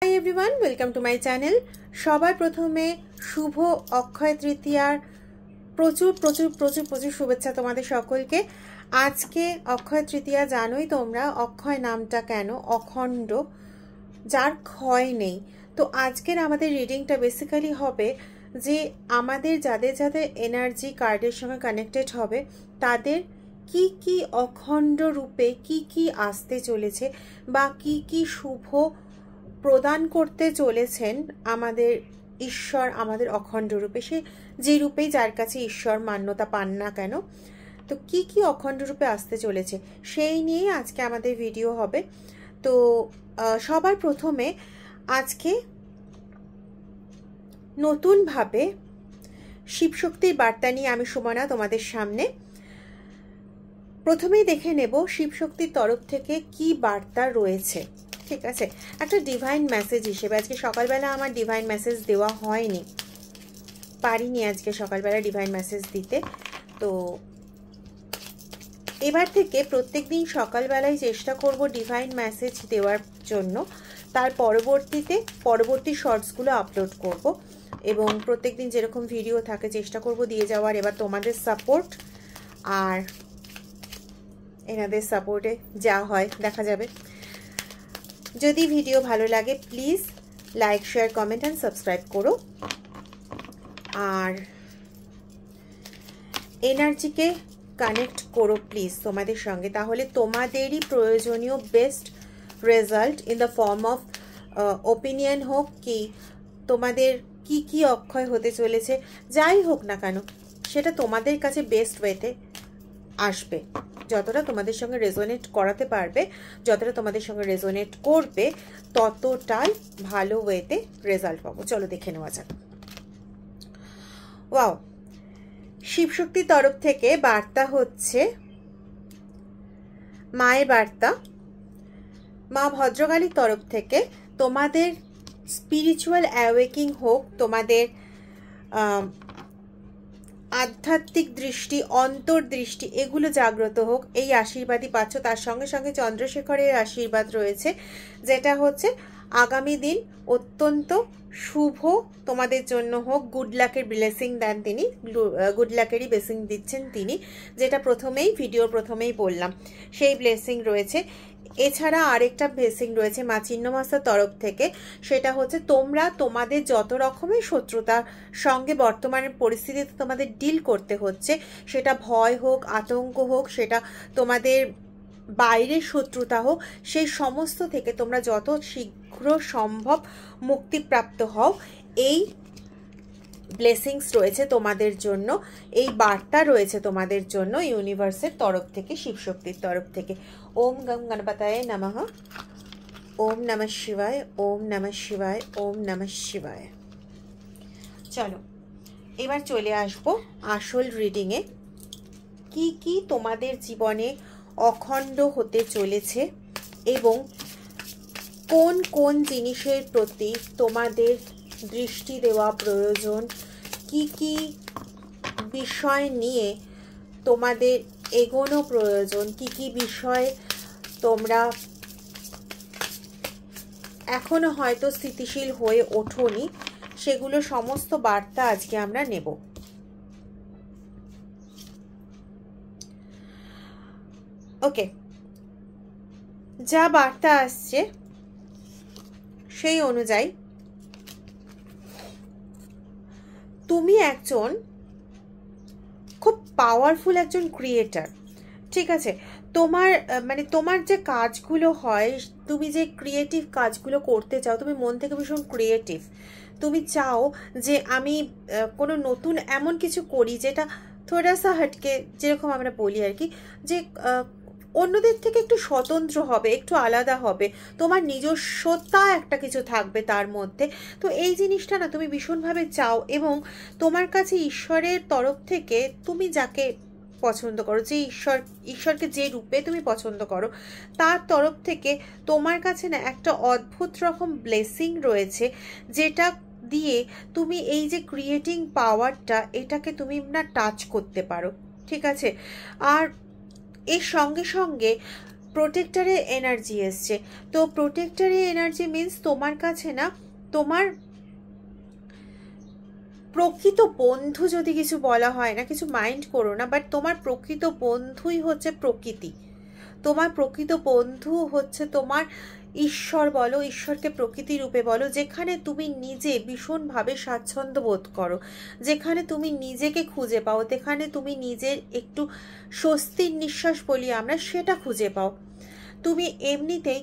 Hi everyone, welcome to my channel. সবার প্রথমে শুভ অক্ষয় তৃতীয়ার প্রচুর প্রচুর প্রচুর প্রচুর শুভেচ্ছা তোমাদের সকলকে। আজকে অক্ষয় তৃতীয়া, জানোই তোমরা অক্ষয় নামটা কেন, অখণ্ড, যার ক্ষয় নেই। তো আজকের আমাদের রিডিংটা বেসিক্যালি হবে যে আমাদের যাদের যাদের এনার্জি কার্ডের সঙ্গে কানেক্টেড হবে তাদের কি কি অখণ্ড রূপে কি কি আসতে চলেছে বা কি কি শুভ প্রদান করতে চলেছেন আমাদের ঈশ্বর আমাদের অখণ্ড রূপে, সে যে রূপেই যার কাছে ঈশ্বর মান্যতা পান না কেন। তো কি কি অখণ্ড রূপে আসতে চলেছে সেই নিয়েই আজকে আমাদের ভিডিও হবে। তো সবার প্রথমে আজকে নতুনভাবে শিবশক্তির বার্তা নিয়ে আমি সুমনা তোমাদের সামনে। প্রথমেই দেখে নেব শিবশক্তির তরফ থেকে কি বার্তা রয়েছে। ঠিক আছে, একটা ডিভাইন মেসেজ হিসেবে আজকে সকালবেলা আমার ডিভাইন মেসেজ দেওয়া হয়নি, পারিনি আজকে সকালবেলা ডিভাইন মেসেজ দিতে। তো এবার থেকে প্রত্যেক দিন সকালবেলায় চেষ্টা করব ডিভাইন মেসেজ দেওয়ার জন্য। তার পরবর্তী শর্টসগুলো আপলোড করব এবং প্রত্যেক দিন যেরকম ভিডিও থাকে চেষ্টা করব দিয়ে যাওয়ার। এবার তোমাদের সাপোর্ট আর এনাদের সাপোর্টে যা হয় দেখা যাবে। যদি ভিডিও ভালো লাগে please like, share, comment and subscribe করো। আর এনার্জিকে কানেক্ট করো প্লিজ তোমাদের সঙ্গে, তাহলে তোমাদেরই প্রয়োজনীয় best result in the form of opinion হোক কি তোমাদের কি কি অক্ষয় হতে চলেছে, যাই হোক না কেন সেটা তোমাদের কাছে বেস্ট ওয়েতে আসবে। যতটা তোমাদের সঙ্গে রেজোনেট করাতে পারবে, যতটা তোমাদের সঙ্গে রেজোনেট করবে ততটাই ভালো ওয়েতে রেজাল্ট পাবো। চলো দেখে নেওয়া যাক। ওয়াও, শিবশক্তির তরফ থেকে বার্তা হচ্ছে মায়ের বার্তা। মা ভদ্রকালীর তরফ থেকে তোমাদের স্পিরিচুয়াল অ্যাওয়েকিং হোক, তোমাদের আধ্যাত্মিক দৃষ্টি, অন্তর্দৃষ্টি এগুলো জাগ্রত হোক, এই আশীর্বাদই পাচ্ছ। তার সঙ্গে সঙ্গে চন্দ্রশেখরের আশীর্বাদ রয়েছে, যেটা হচ্ছে আগামী দিন অত্যন্ত শুভ তোমাদের জন্য হোক। গুড লাকের ব্লেসিং দেন তিনি, গুড লাকেরই ব্লেসিং দিচ্ছেন তিনি, যেটা ভিডিওর প্রথমেই বললাম, সেই ব্লেসিং রয়েছে। এছাড়া আরেকটা ব্লেসিং রয়েছে মা চিন্নমাস্তার তরফ থেকে, সেটা হচ্ছে তোমরা তোমাদের যত রকমের শত্রুতার সঙ্গে বর্তমানের পরিস্থিতিতে তোমাদের ডিল করতে হচ্ছে, সেটা ভয় হোক, আতঙ্ক হোক, সেটা তোমাদের বাইরের শত্রুতা হোক, সেই সমস্ত থেকে তোমরা যত শীঘ্র সম্ভব মুক্তিপ্রাপ্ত হও, এই ব্লেসিংস রয়েছে তোমাদের জন্য, এই বার্তা রয়েছে তোমাদের জন্য ইউনিভার্সের তরফ থেকে, শিবশক্তির তরফ থেকে। ওম গং গণপতায়ে নমঃ, ওম নমঃ শিবায়, ওম নমঃ শিবায়, ওম নমঃ শিবায়। চলো এবার চলে আসবো আসল রিডিংয়ে। কি কি তোমাদের জীবনে অখণ্ড হতে চলেছে এবং কোন কোন জিনিসের প্রতি তোমাদের দৃষ্টি দেওয়া প্রয়োজন, কি কি বিষয় নিয়ে তোমাদের এগোনো প্রয়োজন, কি কি বিষয় তোমরা এখনো হয়তো স্থিতিশীল হয়ে ওঠোনি, সেগুলো সমস্ত বার্তা আজকে আমরা নেব। ওকে, যা বার্তা আসছে সেই অনুযায়ী তুমি একজন খুব পাওয়ারফুল একজন ক্রিয়েটার। ঠিক আছে, তোমার যে কাজগুলো হয়, তুমি যে ক্রিয়েটিভ কাজগুলো করতে চাও, তুমি মন থেকে ভীষণ ক্রিয়েটিভ। তুমি চাও যে আমি কোনো নতুন এমন কিছু করি যেটা থোড়াসা হটকে, যেরকম আমরা বলি আর কি, যে অন্যদের থেকে একটু স্বতন্ত্র হবে, একটু আলাদা হবে, তোমার নিজস্বতা একটা কিছু থাকবে তার মধ্যে। তো এই জিনিসটা না তুমি ভীষণভাবে চাও এবং তোমার কাছে ঈশ্বরের তরফ থেকে তুমি যাকে পছন্দ করো, যে ঈশ্বরকে যে রূপে তুমি পছন্দ করো, তার তরফ থেকে তোমার কাছে না একটা অদ্ভুত রকম ব্লেসিং রয়েছে, যেটা দিয়ে তুমি এই যে ক্রিয়েটিং পাওয়ারটা, এটাকে তুমি না টাচ করতে পারো। ঠিক আছে, আর এর সঙ্গে সঙ্গে প্রোটেক্টরের এনার্জি এসছে। তো প্রোটেক্টরের এনার্জি মিন্স তোমার কাছে না তোমার প্রকৃত বন্ধু যদি কিছু বলা হয় না, কিছু মাইন্ড করো না, বাট তোমার প্রকৃত বন্ধুই হচ্ছে প্রকৃতি। তোমার প্রকৃত বন্ধু হচ্ছে তোমার ঈশ্বর বলো, ঈশ্বরকে প্রকৃতি রূপে বলো, যেখানে তুমি নিজে ভীষণভাবে স্বাচ্ছন্দ্য বোধ করো, যেখানে তুমি নিজেকে খুঁজে পাও, যেখানে তুমি নিজের একটু স্বস্তির নিঃশ্বাস বলি আমরা, সেটা খুঁজে পাও। তুমি এমনিতেই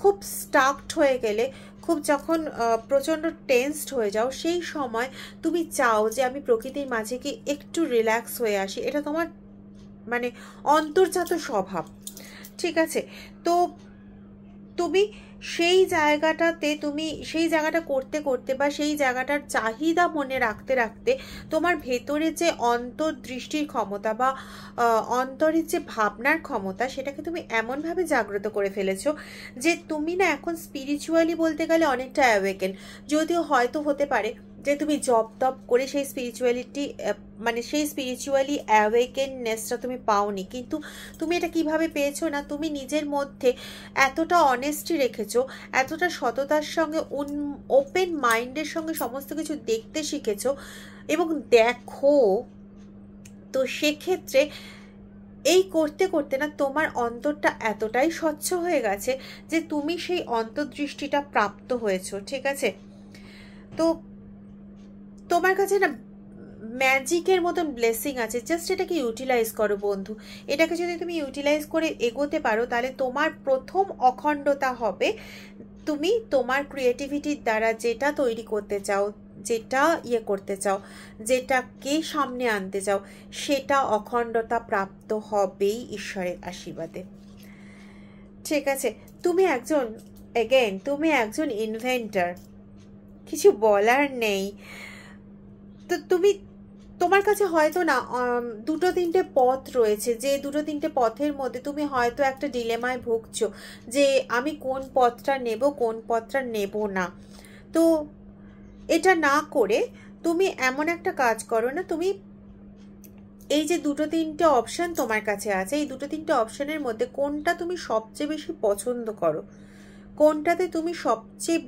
খুব স্টাকড হয়ে গেলে, খুব যখন প্রচণ্ড টেন্সড হয়ে যাও, সেই সময় তুমি চাও যে আমি প্রকৃতির মাঝে কি একটু রিল্যাক্স হয়ে আসি। এটা তোমার মানে অন্তর্জাত স্বভাব, ঠিক আছে? তো তুমি সেই জায়গাটাতে, তুমি সেই জায়গাটা করতে করতে বা সেই জায়গাটার চাহিদা মনে রাখতে রাখতে তোমার ভেতরে যে অন্তর্দৃষ্টির ক্ষমতা বা অন্তরের যে ভাবনার ক্ষমতা, সেটাকে তুমি এমনভাবে জাগ্রত করে ফেলেছো যে তুমি না এখন স্পিরিচুয়ালি বলতে গেলে অনেকটা অ্যাওয়েকেন। যদিও হয়তো হতে পারে যে তুমি জব টপ করে সেই স্পিরিচুয়ালিটি মানে সেই স্পিরিচুয়ালি অ্যাওয়েকেননেসটা তুমি পাওনি, কিন্তু তুমি এটা কিভাবে পেয়েছো না, তুমি নিজের মধ্যে এতটা অনেস্টি রেখেছো, এতটা সততার সঙ্গে ওপেন মাইন্ডের সঙ্গে সমস্ত কিছু দেখতে শিখেছো এবং দেখো। তো সেক্ষেত্রে এই করতে করতে না তোমার অন্তরটা এতটাই স্বচ্ছ হয়ে গেছে যে তুমি সেই অন্তর্দৃষ্টিটা প্রাপ্ত হয়েছো, ঠিক আছে? তো তোমার কাছে না ম্যাজিকের মতন ব্লেসিং আছে, জাস্ট এটাকে ইউটিলাইজ করো বন্ধু। এটাকে যদি তুমি ইউটিলাইজ করে এগোতে পারো, তাহলে তোমার প্রথম অখণ্ডতা হবে তুমি তোমার ক্রিয়েটিভিটির দ্বারা যেটা তৈরি করতে চাও, যেটা করতে চাও, যেটাকে সামনে আনতে চাও, সেটা অখণ্ডতা প্রাপ্ত হবেই ঈশ্বরের আশীর্বাদে, ঠিক আছে? তুমি একজন তুমি একজন ইনভেন্টর, কিছু বলার নেই। তো তোমার কাছে হয়তো না দুটো তিনটে পথ রয়েছে, যে দুটো তিনটে পথের মধ্যে তুমি হয়তো একটা ডিলেমায় ভুগছো যে আমি কোন পথটা নেব, কোন পথটা নেব না। তো এটা না করে তুমি এমন একটা কাজ করো না, তুমি এই যে দুটো তিনটে অপশন তোমার কাছে আছে, এই দুটো তিনটে অপশনের মধ্যে কোনটা তুমি সবচেয়ে বেশি পছন্দ করো, কোনটাতে তুমি সবচেয়ে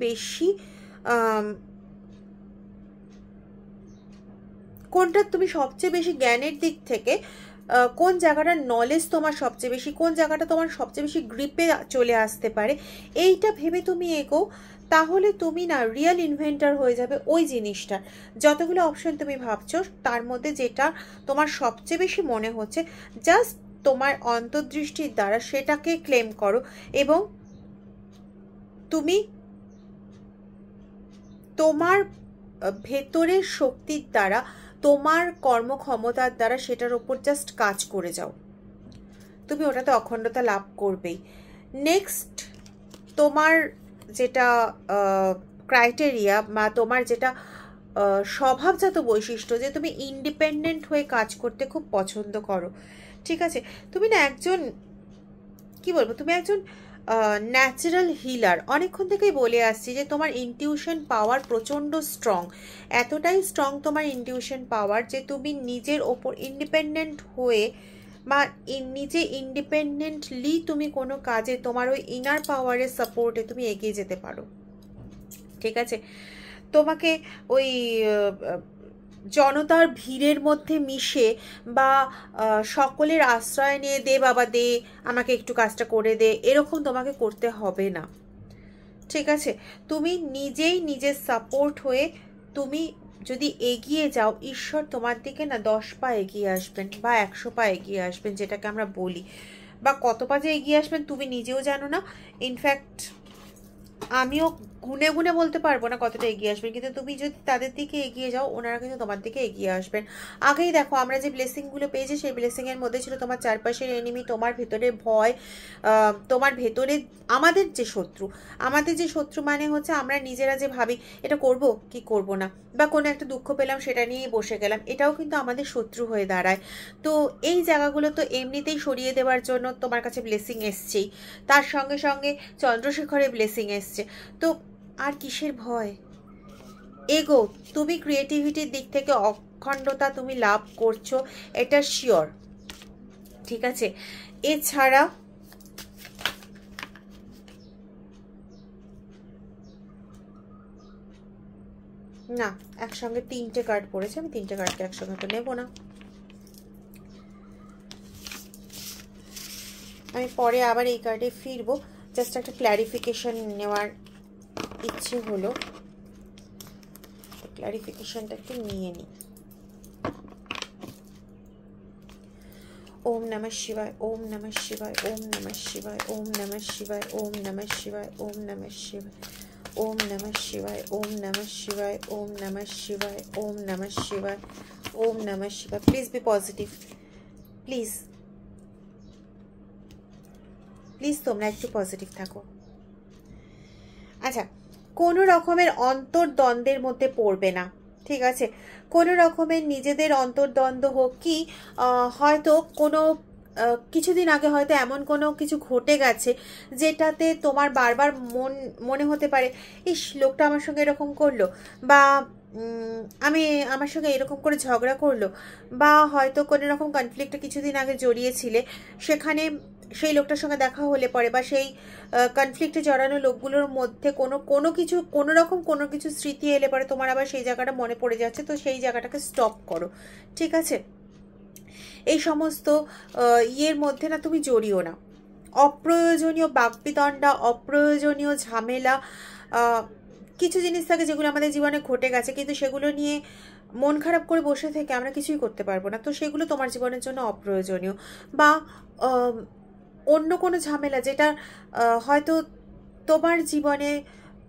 বেশি জ্ঞানের দিক থেকে কোন জায়গাটার নলেজ তোমার সবচেয়ে বেশি, কোন জায়গাটা তোমার সবচেয়ে বেশি গ্রিপে চলে আসতে পারে, এইটা ভেবে তুমি এগো। তাহলে তুমি না রিয়েল ইনভেন্টর হয়ে যাবে ওই জিনিসটা। যতগুলো অপশন তুমি ভাবছো তার মধ্যে যেটা তোমার সবচেয়ে বেশি মনে হচ্ছে, জাস্ট তোমার অন্তর্দৃষ্টির দ্বারা সেটাকে ক্লেম করো এবং তুমি তোমার ভেতরের শক্তির দ্বারা, তোমার কর্মক্ষমতার দ্বারা সেটার ওপর জাস্ট কাজ করে যাও, তুমি ওটাতে অখণ্ডতা লাভ করবেই। নেক্সট তোমার যেটা ক্রাইটেরিয়া বা তোমার যেটা স্বভাবজাত বৈশিষ্ট্য, যে তুমি ইন্ডিপেন্ডেন্ট হয়ে কাজ করতে খুব পছন্দ করো, ঠিক আছে? তুমি না একজন কি বলবো, তুমি একজন ন্যাচারাল হিলার। অনেকক্ষণ থেকেই বলে আসছি যে তোমার ইনটিউশন পাওয়ার প্রচণ্ড স্ট্রং, এতটাই স্ট্রং তোমার ইনটিউশন পাওয়ার যে তুমি নিজের ওপর ইন্ডিপেন্ডেন্ট হয়ে বা নিজে ইন্ডিপেন্ডেন্টলি তুমি কোনো কাজে তোমার ওই ইনার পাওয়ারের সাপোর্টে তুমি এগিয়ে যেতে পারো, ঠিক আছে? তোমাকে ওই জনতার ভিড়ের মধ্যে মিশে বা সকলের আশ্রয় নিয়ে দে বাবা দে, আমাকে একটু কাজটা করে দে, এরকম তোমাকে করতে হবে না, ঠিক আছে? তুমি নিজেই নিজের সাপোর্ট হয়ে তুমি যদি এগিয়ে যাও, ঈশ্বর তোমার দিকে না 10 পা এগিয়ে আসবেন বা 100 পা এগিয়ে আসবেন, যেটাকে আমরা বলি, বা কত পা যে এগিয়ে আসবেন তুমি নিজেও জানো না। ইনফ্যাক্ট আমিও গুনে গুনে বলতে পারবো না কতটা এগিয়ে আসবেন, কিন্তু তুমি যদি তাদের দিকে এগিয়ে যাও, ওনারা কিন্তু তোমার দিকে এগিয়ে আসবেন। আগেই দেখো আমরা যে ব্লেসিংগুলো পেয়েছি, সেই ব্লেসিংয়ের মধ্যে ছিল তোমার চারপাশের এনিমি, তোমার ভেতরে ভয়, তোমার ভেতরে আমাদের যে শত্রু মানে হচ্ছে আমরা নিজেরা যে ভাবি এটা করব কি করব না, বা কোনো একটা দুঃখ পেলাম সেটা নিয়েই বসে গেলাম, এটাও কিন্তু আমাদের শত্রু হয়ে দাঁড়ায়। তো এই জায়গাগুলো তো এমনিতেই সরিয়ে দেওয়ার জন্য তোমার কাছে ব্লেসিং এসছেই, তার সঙ্গে সঙ্গে চন্দ্রশেখরের ব্লেসিং এসছে। তো আর কিসের ভয়, এগো। তুমি ক্রিয়েটিভিটির দিক থেকে অখণ্ডতা তুমি লাভ করছো, এটা শিওর, ঠিক আছে? এছাড়া না, একসঙ্গে 3টে কার্ড পড়েছে, আমি 3টে কার্ডকে একসঙ্গে তো নেবো না। আমি পরে আবার এই কার্ডে ফিরবো, জাস্ট একটা ক্ল্যারিফিকেশন নেওয়ার ইচ্ছে হলো, ক্ল্যারিফিকেশনটা একটু নিয়ে নিই। ओम नमः शिवाय, ओम नमः शिवाय, ओम नमः शिवाय, ओम नमः शिवाय, ओम नमः शिवाय, ओम नमः शिवाय, ओम नमः शिवाय, ओम नमः शिवाय, ओम नमः शिवाय, ओम नमः शिवाय, ओम नमः शिवाय। Please be positive, please please তোমরা একটু পজিটিভ থাকো। আচ্ছা, কোনো রকমের অন্তর্দ্বন্দ্বের মধ্যে পড়বে না, ঠিক আছে? কোনো রকমের নিজেদের অন্তর্দ্বন্দ্ব হোক, কি হয়তো কোনো কিছুদিন আগে হয়তো এমন কোনো কিছু ঘটে গেছে যেটাতে তোমার বারবার মনে হতে পারে, ইস লোকটা আমার সঙ্গে এরকম করলো, বা আমার সঙ্গে এরকম করে ঝগড়া করলো, বা হয়তো কোনো রকম কনফ্লিক্টে কিছুদিন আগে জড়িয়েছিলে, সেখানে সেই লোকটার সঙ্গে দেখা হলে পরে, বা সেই কনফ্লিক্টে জড়ানো লোকগুলোর মধ্যে কোনো কিছু স্মৃতি এলে পরে তোমার আবার সেই জায়গাটা মনে পড়ে যাচ্ছে, তো সেই জায়গাটাকে স্টপ করো, ঠিক আছে? এই সমস্ত ইয়ের মধ্যে না তুমি জড়িও না। অপ্রয়োজনীয় বাকবিতণ্ডা, অপ্রয়োজনীয় ঝামেলা, কিছু জিনিস থাকে যেগুলো আমাদের জীবনে ঘটে গেছে, কিন্তু সেগুলো নিয়ে মন খারাপ করে বসে থেকে আমরা কিছুই করতে পারবো না, তো সেগুলো তোমার জীবনের জন্য অপ্রয়োজনীয়। বা অন্য কোনো ঝামেলা যেটা হয়তো তোমার জীবনে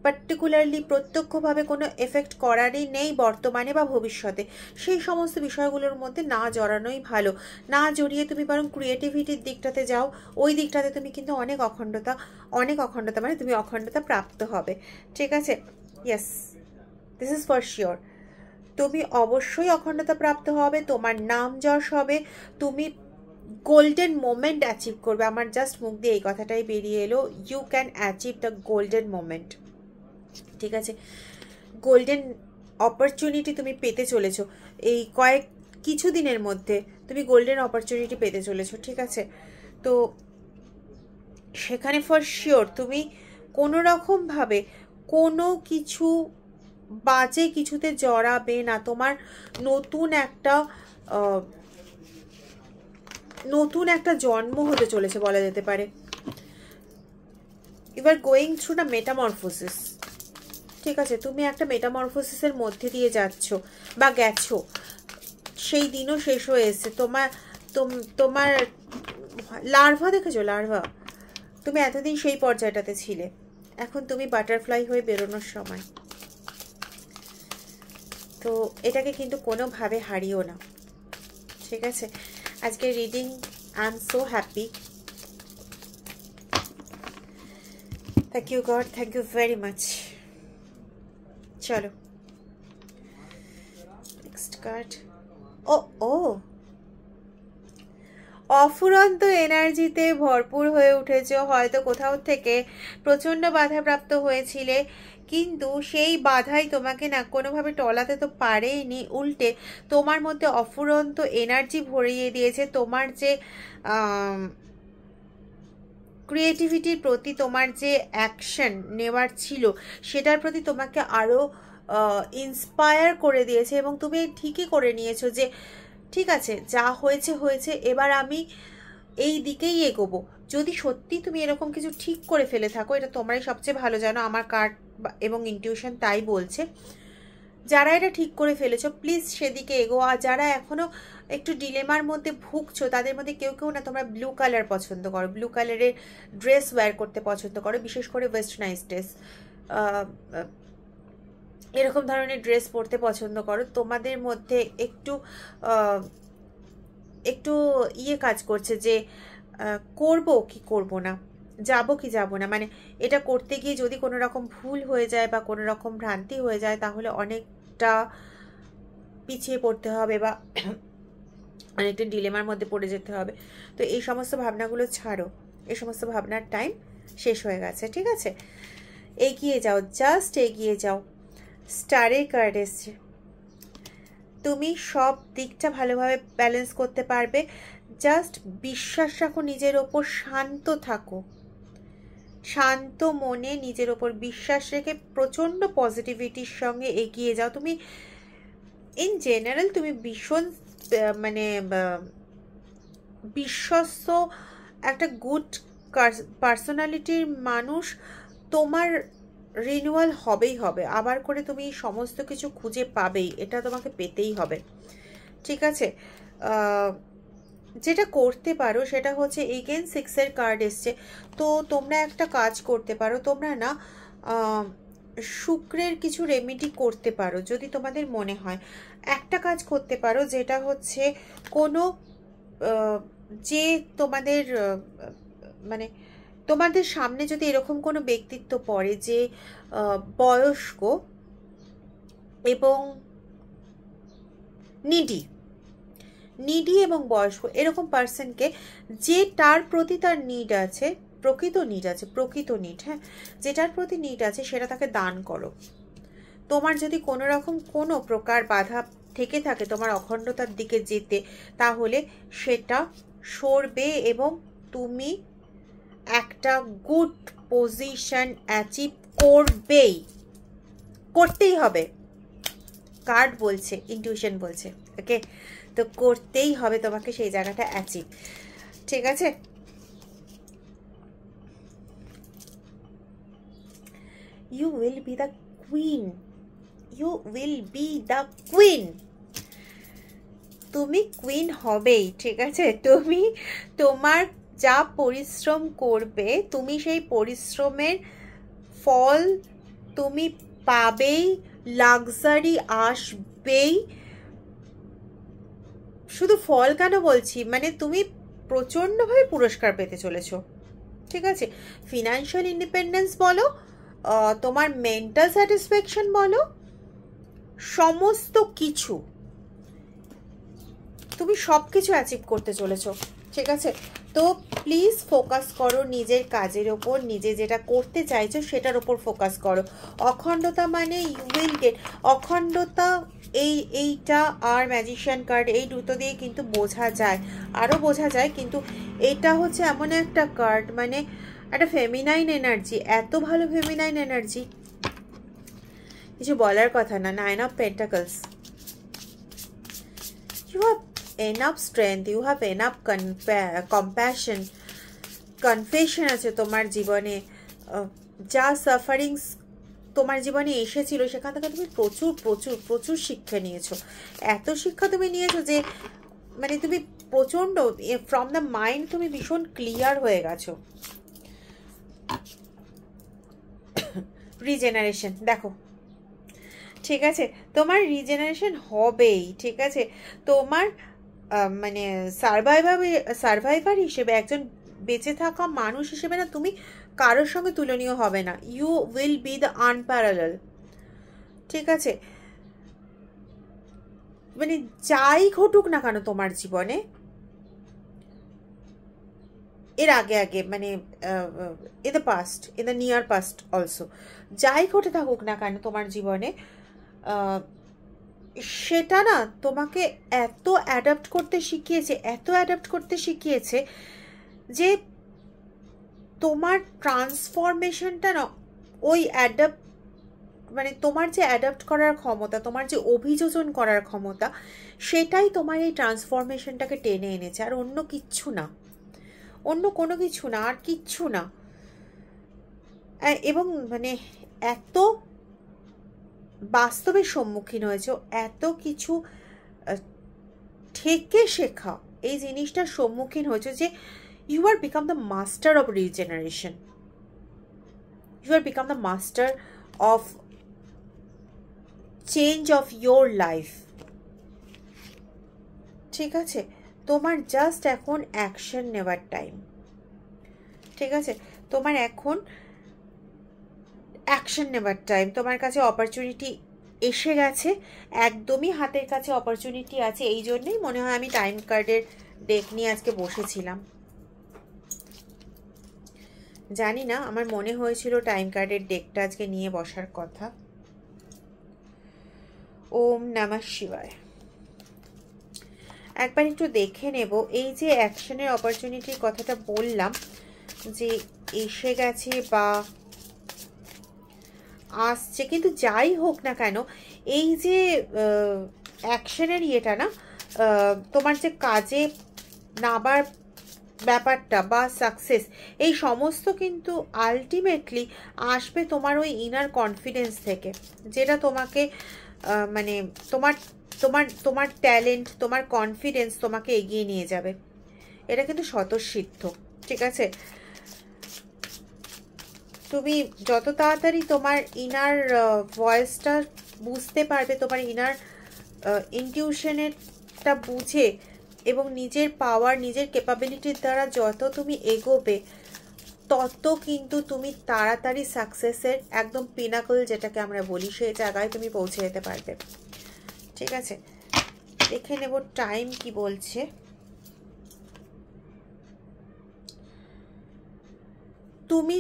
পার্টিকুলারলি প্রত্যক্ষভাবে কোনো এফেক্ট করারই নেই বর্তমানে বা ভবিষ্যতে, সেই সমস্ত বিষয়গুলোর মধ্যে না জড়ানোই ভালো। না জড়িয়ে তুমি বরং ক্রিয়েটিভিটির দিকটাতে যাও, ওই দিকটাতে তুমি কিন্তু অনেক অখণ্ডতা মানে তুমি অখণ্ডতা প্রাপ্ত হবে, ঠিক আছে? Yes, this is for sure. তুমি অবশ্যই অখণ্ডতা প্রাপ্ত হবে, তোমার নাম যশ হবে, তুমি গোল্ডেন মোমেন্ট অ্যাচিভ করবে। আমার জাস্ট মুখ দিয়ে এই কথাটাই বেরিয়ে এলো, you can achieve the golden moment, ঠিক আছে? গোল্ডেন অপরচুনিটি তুমি পেতে চলেছো, এই কিছু দিনের মধ্যে তুমি গোল্ডেন অপরচুনিটি পেতে চলেছো, ঠিক আছে? তো সেখানে ফর শিওর তুমি কোনো রকমভাবে কোনো কিছু বাজে কিছুতে জড়াবে না। তোমার নতুন একটা জন্ম হতে চলেছে বলা যেতে পারে। ইউ আর গোয়িং থ্রু না মেটামরফোসিস, ঠিক আছে? তুমি একটা মেটামরফোসিসের মধ্যে দিয়ে যাচ্ছ বা গেছো, সেই দিনও শেষ হয়ে এসছে। তোমার লার্ভা দেখেছো, লার্ভা, তুমি এতদিন সেই পর্যায়টাতে ছিলে, এখন তুমি বাটারফ্লাই হয়ে বেরোনোর সময়। তো এটাকে কিন্তু কোনোভাবে হারিও না, ঠিক আছে? আজকের reading I am so happy. Thank you God, thank you very much. চলো নেক্সট কার্ড। ও অফুরন্ত এনার্জিতে ভরপুর হয়ে উঠেছো, হয়তো কোথাও থেকে প্রচণ্ড বাধাপ্রাপ্ত হয়েছিলে, কিন্তু সেই বাধাই তোমাকে না কোনোভাবে টলাতে তো পারেইনি, উল্টে তোমার মধ্যে অফুরন্ত এনার্জি ভরিয়ে দিয়েছে। তোমার যে ক্রিয়েটিভিটির প্রতি তোমার যে অ্যাকশন নেওয়ার ছিল, সেটার প্রতি তোমাকে আরও ইন্সপায়ার করে দিয়েছে, এবং তুমি ঠিকই করে নিয়েছো যে ঠিক আছে, যা হয়েছে হয়েছে, এবার আমি এই দিকেই এগোবো। যদি সত্যি তুমি এরকম কিছু ঠিক করে ফেলে থাকো, এটা তোমরাই সবচেয়ে ভালো জানো, আমার কার্ড এবং ইনটিউশন তাই বলছে। যারা এটা ঠিক করে ফেলেছো প্লিজ সেদিকে এগো। আর যারা এখনো একটু ডিলেমার মধ্যে ভুগছো, তাদের মধ্যে কেউ না তোমরা ব্লু কালার পছন্দ করো, ব্লু কালারের ড্রেস ওয়্যার করতে পছন্দ করো, বিশেষ করে ওয়েস্টার্নাইজ ড্রেস, এরকম ধরনের ড্রেস পরতে পছন্দ করো। তোমাদের মধ্যে একটু ইয়ে কাজ করছে যে করব কি করব না, যাব কি যাব না, মানে এটা করতে গিয়ে যদি কোনো রকম ভুল হয়ে যায় বা কোনো রকম ভ্রান্তি হয়ে যায়, তাহলে অনেকটা পিছিয়ে পড়তে হবে বা অনেকটা ডিলেমার মধ্যে পড়ে যেতে হবে। তো এই সমস্ত ভাবনাগুলো ছাড়ো, এই সমস্ত ভাবনার টাইম শেষ হয়ে গেছে, ঠিক আছে? এগিয়ে যাও, জাস্ট এগিয়ে যাও। স্টারের কার্ড এসছে, তুমি সব দিকটা ভালোভাবে ব্যালেন্স করতে পারবে, জাস্ট বিশ্বাস রাখো নিজের ওপর, শান্ত থাকো, শান্ত মনে নিজের ওপর বিশ্বাস রেখে প্রচণ্ড পজিটিভিটির সঙ্গে এগিয়ে যাও। তুমি ইন জেনারেল তুমি ভীষণ মানে বিশ্বস্ত একটা গুড পার্সোনালিটির মানুষ। তোমার রিনিউয়াল হবেই হবে, আবার করে তুমি সমস্ত কিছু খুঁজে পাবেই, এটা তোমাকে পেতেই হবে। ঠিক আছে, যেটা করতে পারো সেটা হচ্ছে এগেন 6-এর কার্ড এসছে, তো তোমরা একটা কাজ করতে পারো, তোমরা না শুক্রের কিছু রেমেডি করতে পারো যদি তোমাদের মনে হয়। একটা কাজ করতে পারো যেটা হচ্ছে কোনো যে তোমাদের মানে তোমাদের সামনে যদি এরকম কোনো ব্যক্তিত্ব পড়ে যে বয়স্ক এবং নিডি এবং বয়স্ক, এরকম পার্সনকে যে তার প্রতি তার নিড আছে, প্রকৃত নিড, হ্যাঁ, যেটার প্রতি নিড আছে সেটা তাকে দান করো। তোমার যদি কোনো রকম কোনো প্রকার বাধা থেকে থাকে তোমার অখণ্ডতার দিকে যেতে, তাহলে সেটা সরবে এবং তুমি একটা গুড পজিশন অ্যাচিভ করতেই হবে। কার্ড বলছে, ইনটিউশন বলছে, ওকে, তো করতেই হবে তোমাকে সেই জায়গাটা অ্যাচিভ। ঠিক আছে, you will be the queen, তুমি কুইন হবেই। ঠিক আছে, তুমি তোমার যা পরিশ্রম করবে তুমি সেই পরিশ্রমের ফল তুমি পাবেই, লাক্সারি আসবেই। শুধু ফল কেন বলছি, মানে তুমি প্রচণ্ডভাবে পুরস্কার পেতে চলেছো। ঠিক আছে, ফিনান্সিয়াল ইন্ডিপেন্ডেন্স বলো, তোমার মেন্টাল স্যাটিসফ্যাকশন বলো, সমস্ত কিছু তুমি সব কিছু অ্যাচিভ করতে চলেছো। ঠিক আছে, তো প্লিজ ফোকাস করো নিজের কাজের ওপর, নিজে যেটা করতে চাইছো সেটার ওপর ফোকাস করো। অখণ্ডতা মানে ইউ উইল গেট, অখণ্ডতা এইটা আর ম্যাজিশিয়ান কার্ড, এই দুটো দিয়ে কিন্তু বোঝা যায়, আরও বোঝা যায়, কিন্তু এটা হচ্ছে এমন একটা কার্ড, মানে একটা ফেমিনাইন এনার্জি, এত ভালো ফেমিনাইন এনার্জি, কিছু বলার কথা না। 9 of Pentacles, you have enough strength, you have enough compassion, confession আছে তোমার জীবনে। যা সাফারিংস তোমার জীবনে এসেছিল সেখান থেকে তুমি প্রচুর প্রচুর প্রচুর শিক্ষা নিয়েছো। এত শিক্ষা তুমি নিয়েছো যে মানে তুমি প্রচণ্ড ফ্রম দ্য মাইন্ড তুমি ভীষণ ক্লিয়ার হয়ে গেছো। রিজেনারেশন দেখো, ঠিক আছে, তোমার রিজেনারেশন হবেই। ঠিক আছে, তোমার মানে সার্ভাইভার হিসেবে, একজন বেঁচে থাকা মানুষ হিসেবে না তুমি কারোর সঙ্গে তুলনীয় হবে না। You will be the unparallel. ঠিক আছে, মানে যাই ঘটুক না কেন তোমার জীবনে, এর আগে মানে in the past, in the near past also, যাই ঘটে থাকুক না কেন তোমার জীবনে, সেটা না তোমাকে এত অ্যাডাপ্ট করতে শিখিয়েছে যে তোমার ট্রান্সফরমেশনটা না ওই মানে তোমার যে অ্যাডাপ্ট করার ক্ষমতা, তোমার যে অভিযোজন করার ক্ষমতা, সেটাই তোমার এই ট্রান্সফরমেশনটাকে টেনে এনেছে, আর অন্য কিচ্ছু না, অন্য কোনো কিছু না, আর কিচ্ছু না। এবং মানে এত বাস্তবের সম্মুখীন হয়েছে, এত কিছু থেকে শেখা এই জিনিসটার সম্মুখীন হয়েছে যে you are become the master of regeneration, you are become the master of change of your life. ঠিক আছে, তোমার জাস্ট এখন অ্যাকশন নেওয়ার টাইম। ঠিক আছে, তোমার এখন অ্যাকশন নেওয়ার টাইম, তোমার কাছে অপরচুনিটি এসে গেছে, একদমই হাতের কাছে অপরচুনিটি আছে। এই জন্যই মনে হয় আমি টাইম কার্ডের ডেক নিয়ে আজকে বসেছিলাম। জানি না, আমার মনে হয়েছিল টাইম কার্ডের ডেকটা আজকে নিয়ে বসার কথা। ওম নমঃ শিবায়। একবার একটু দেখে নেব এই যে অ্যাকশনের অপরচুনিটির কথাটা বললাম, যে এসে গেছে বা আসছে, কিন্তু যাই হোক না কেন এই যে অ্যাকশনের ইয়েটা না, তোমার যে কাজে নাবার ব্যাপারটা বা সাকসেস, এই সমস্ত কিন্তু আলটিমেটলি আসবে তোমার ওই ইনার কনফিডেন্স থেকে, যেটা তোমাকে মানে তোমার তোমার তোমার ট্যালেন্ট, তোমার কনফিডেন্স তোমাকে এগিয়ে নিয়ে যাবে। এটা কিন্তু স্বতঃসিদ্ধ, ঠিক আছে? তুমি যত তাড়াতাড়ি তোমার ইনার ভয়েসটা বুঝতে পারবে, তোমার ইনার ইনটিউশনেরটা বুঝে এবং নিজের পাওয়ার, নিজের ক্যাপাবিলিটির দ্বারা যত তুমি এগোবে, তত কিন্তু তুমি তাড়াতাড়ি সাকসেসের একদম পিনাকল যেটাকে আমরা বলি, সেই জায়গায় তুমি পৌঁছে যেতে পারবে। ঠিক আছে, দেখে নেব টাইম কি বলছে। তুমি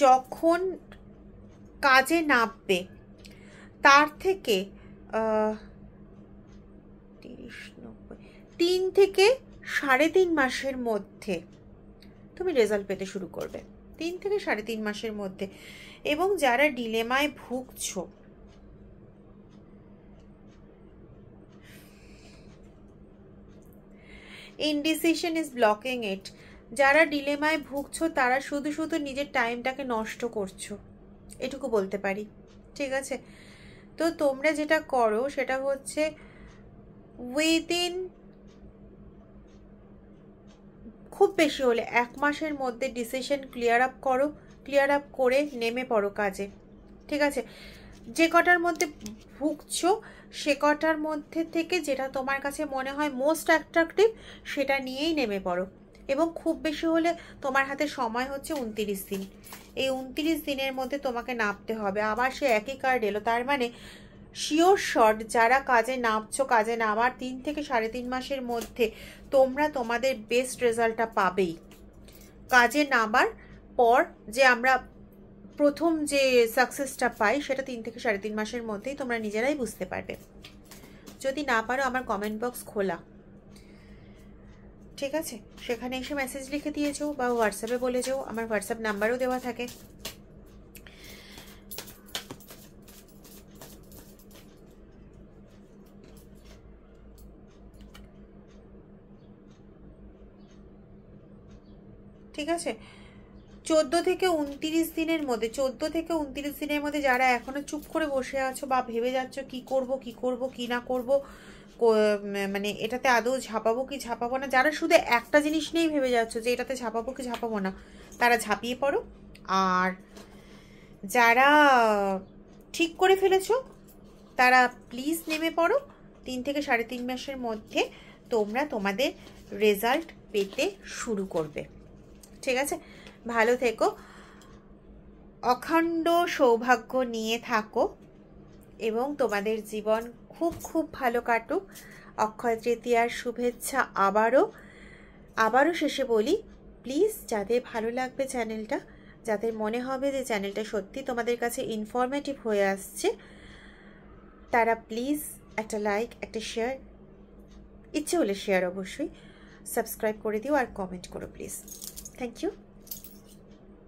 যখন কাজে নামবে তার থেকে 3 থেকে 3.5 মাসের মধ্যে তুমি রেজাল্ট পেতে শুরু করবে, 3 থেকে 3.5 মাসের মধ্যে। এবং যারা ডিলেমায় ভুগছো, ইনডিসিশন ইজ ব্লকিং ইট, যারা ডিলেমায় ভুগছো তারা শুধু শুধু নিজের টাইমটাকে নষ্ট করছো, এটুকু বলতে পারি। ঠিক আছে, তো তোমরা যেটা করো সেটা হচ্ছে উইদিন খুব বেশি হলে 1 মাসের মধ্যে ডিসিশন ক্লিয়ার আপ করো, ক্লিয়ার আপ করে নেমে পড়ো কাজে। ঠিক আছে, যে কটার মধ্যে ভুগছো সে কটার মধ্যে থেকে যেটা তোমার কাছে মনে হয় মোস্ট অ্যাট্রাকটিভ সেটা নিয়েই নেমে পড়ো। এবং খুব বেশি হলে তোমার হাতে সময় হচ্ছে 29 দিন, এই 29 দিনের মধ্যে তোমাকে নামতে হবে। আবার সে একই কার্ড এলো, তার মানে শিওর শট যারা কাজে নামছো, কাজে নামার 3 থেকে 3.5 মাসের মধ্যে তোমরা তোমাদের বেস্ট রেজাল্টটা পাবেই। কাজে নামার পর যে আমরা প্রথম যে সাকসেসটা পাই সেটা 3 থেকে 3.5 মাসের মধ্যেই তোমরা নিজেরাই বুঝতে পারবে। যদি না পারো আমার কমেন্ট বক্স খোলা, ঠিক আছে, সেখানে এসে মেসেজ লিখে দিয়ে যাও বা হোয়াটসঅ্যাপে বলে যাও, আমার হোয়াটসঅ্যাপ নাম্বারও দেওয়া থাকে। ঠিক আছে, 14 থেকে 29 দিনের মধ্যে, 14 থেকে 29 দিনের মধ্যে যারা এখনো চুপ করে বসে আছো বা ভেবে যাচ্ছ কি করব কি না করব, মানে এটাতে আদৌ ঝাঁপাবো কি ঝাঁপাবো না, যারা শুধু একটা জিনিস নিয়েই ভেবে যাচ্ছ যে এটাতে ঝাঁপাবো কি ঝাঁপাবো না, তারা ঝাঁপিয়ে পড়ো। আর যারা ঠিক করে ফেলেছো তারা প্লিজ নেমে পড়ো। 3 থেকে 3.5 মাসের মধ্যে তোমরা তোমাদের রেজাল্ট পেতে শুরু করবে। ঠিক আছে, ভালো থেকো, অখণ্ড সৌভাগ্য নিয়ে থাকো এবং তোমাদের জীবন খুব খুব ভালো কাটুক। অক্ষয় তৃতীয়ার শুভেচ্ছা আবারও শেষে বলি, প্লিজ যাদের ভালো লাগবে চ্যানেলটা, যাদের মনে হবে যে চ্যানেলটা সত্যি তোমাদের কাছে ইনফরমেটিভ হয়ে আসছে, তারা প্লিজ একটা লাইক, একটা শেয়ার, ইচ্ছে হলে শেয়ার অবশ্যই, সাবস্ক্রাইব করে দিও আর কমেন্ট করো প্লিজ। Thank you.